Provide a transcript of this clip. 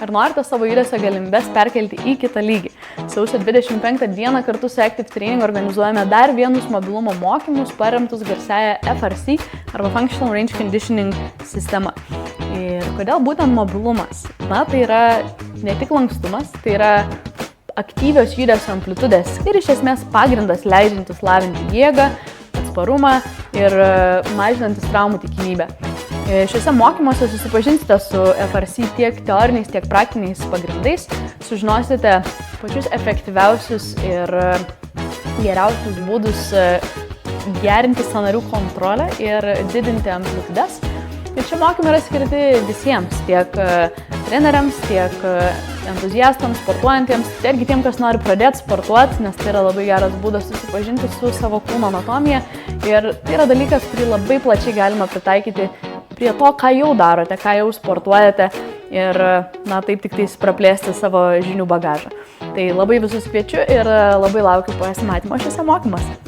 Ar norite savo judesio galimybes perkelti į kitą lygį? Sausio 25 dieną kartu su Active Training organizuojame dar vienus mobilumo mokymus paremtus garsiaja FRC arba Functional Range Conditioning sistema. Ir kodėl būtent mobilumas? Na, tai yra ne tik lankstumas, tai yra aktyvios judesio amplitudės ir iš esmės pagrindas leidžiantis lavinti jėgą, atsparumą ir mažinantis traumų tikimybę. Šiuose mokymuose susipažinsite su FRC tiek teoriniais, tiek praktiniais pagrindais, sužinosite pačius efektyviausius ir geriausius būdus gerinti sąnarių kontrolę ir didinti amplitudes. Ir šie mokymai yra skirti visiems, tiek treneriams, tiek entuziastams, sportuojantiems, tiek tiem, kas nori pradėti sportuoti, nes tai yra labai geras būdas susipažinti su savo kūno anatomija. Ir tai yra dalykas, kurį labai plačiai galima pritaikyti prie to, ką jau darote, ką jau sportuojate ir taip tik tais praplėsti savo žinių bagažą. Tai labai visus kviečiu ir labai laukiu pasimatymo šiuose mokymuose.